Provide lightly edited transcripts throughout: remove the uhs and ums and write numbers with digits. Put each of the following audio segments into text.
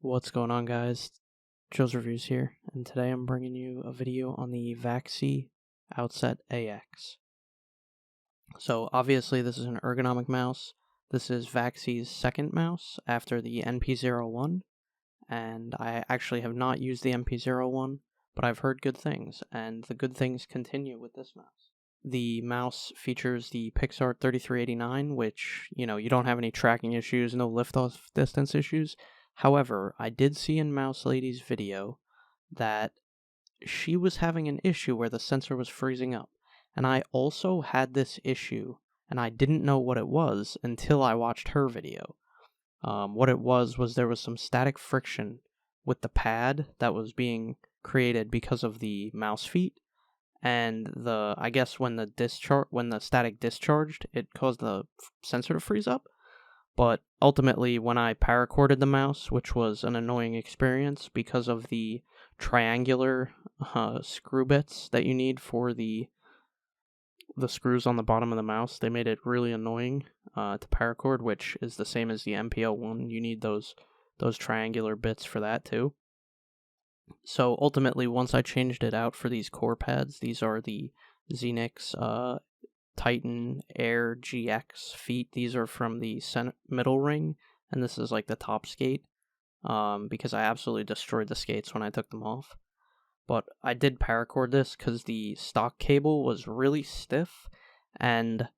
What's going on, guys? Joe's Reviews here, and today I'm bringing you a video on the Vaxee Outset AX. So obviously this is an ergonomic mouse. This is Vaxee's second mouse after the NP01, and I actually have not used the NP01, but I've heard good things, and the good things continue with this mouse. The mouse features the Pixart 3389, which, you don't have any tracking issues, no lift-off distance issues. However, I did see in Mouse Lady's video that she was having an issue where the sensor was freezing up. And I also had this issue, and I didn't know what it was until I watched her video. What it was there was some static friction with the pad that was being created because of the mouse feet. And I guess when the static discharged, it caused the sensor to freeze up. But ultimately, when I paracorded the mouse, which was an annoying experience because of the triangular screw bits that you need for the screws on the bottom of the mouse, they made it really annoying to paracord, which is the same as the MPO1. You need those triangular bits for that too. So ultimately, once I changed it out for these core pads, these are the Xenix Titan Air GX feet. These are from the middle ring, and this is like the top skate, because I absolutely destroyed the skates when I took them off. But I did paracord this because the stock cable was really stiff, and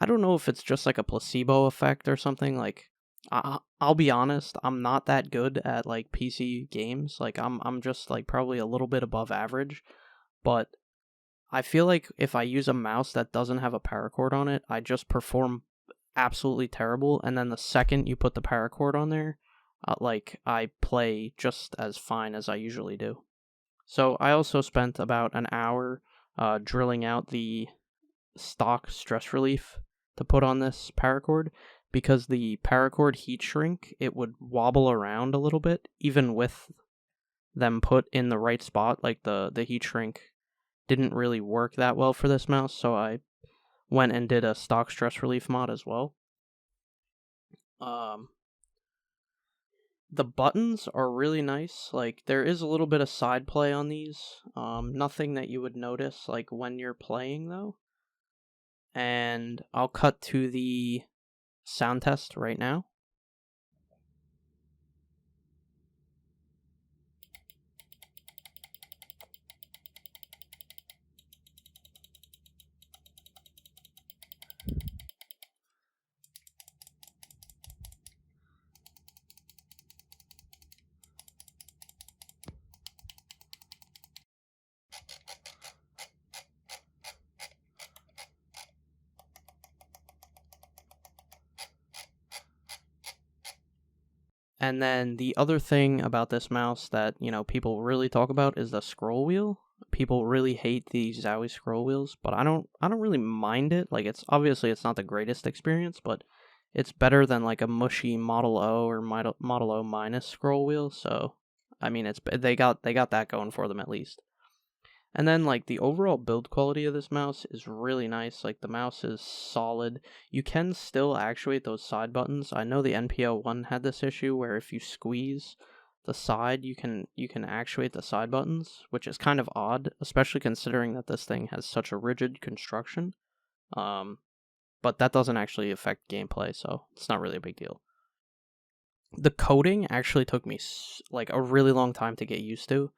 I don't know if it's just like a placebo effect or something. Like, I'll be honest, I'm not that good at like PC games. Like, I'm just like probably a little bit above average, but I feel like if I use a mouse that doesn't have a paracord on it, I just perform absolutely terrible, and then the second you put the paracord on there, I play just as fine as I usually do. So I also spent about an hour drilling out the stock stress relief to put on this paracord, because the paracord heat shrink, it would wobble around a little bit, even with them put in the right spot. Like the heat shrink didn't really work that well for this mouse, so I went and did a stock stress relief mod as well. The buttons are really nice. Like, there is a little bit of side play on these. Nothing that you would notice like when you're playing though. And I'll cut to the sound test right now. And then the other thing about this mouse that, people really talk about is the scroll wheel. People really hate the Zowie scroll wheels, but I don't really mind it. Like, it's not the greatest experience, but it's better than like a mushy Model O or Model O minus scroll wheel. So, I mean, they got that going for them at least. And then, like, the overall build quality of this mouse is really nice. Like, the mouse is solid. You can still actuate those side buttons. I know the NPO1 had this issue where if you squeeze the side, you can actuate the side buttons, which is kind of odd, especially considering that this thing has such a rigid construction. But that doesn't actually affect gameplay, so it's not really a big deal. The coding actually took me like a really long time to get used to,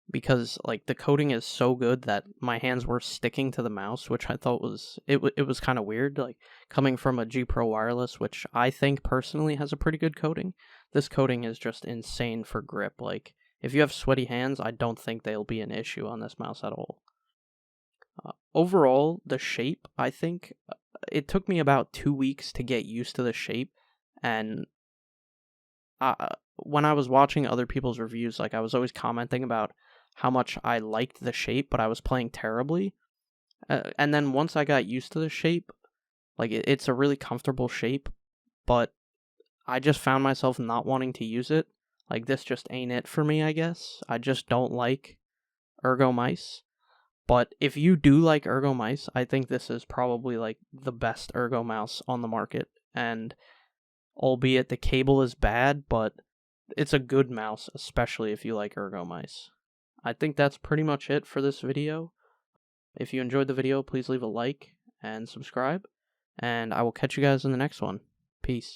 because like the coating is so good that my hands were sticking to the mouse, which I thought was it was kind of weird, like coming from a G Pro wireless, which I think personally has a pretty good coating. This coating is just insane for grip. Like, if you have sweaty hands, I don't think they'll be an issue on this mouse at all. Overall, the shape, I think it took me about 2 weeks to get used to the shape, and when I was watching other people's reviews, like, I was always commenting about how much I liked the shape, but I was playing terribly. And then once I got used to the shape, like, it's a really comfortable shape, but I just found myself not wanting to use it. Like, this just ain't it for me, I guess. I just don't like ergo mice. But if you do like ergo mice, I think this is probably like the best ergo mouse on the market. And albeit the cable is bad, but it's a good mouse, especially if you like ergo mice. I think that's pretty much it for this video. If you enjoyed the video, please leave a like and subscribe, and I will catch you guys in the next one. Peace.